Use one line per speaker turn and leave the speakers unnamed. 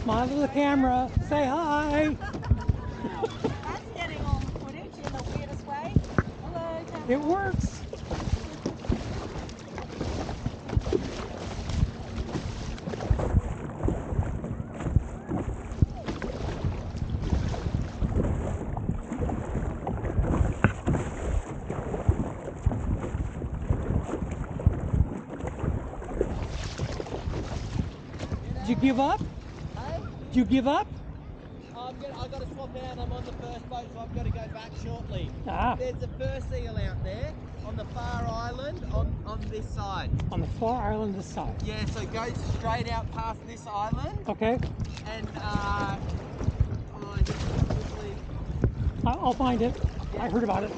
Smile to the camera. Say hi.
That's getting on footage in the weirdest way. Hello, camera.
It works. Did you give up?
Hey?
Did you give up?
I've got to swap out. I'm on the first boat, so I've got to go back shortly.
Ah.
There's a first eel out there on the far island on this side.
On the far island this side.
Yeah, so go straight out past this island
Okay.
and
I'll find it. I heard about it.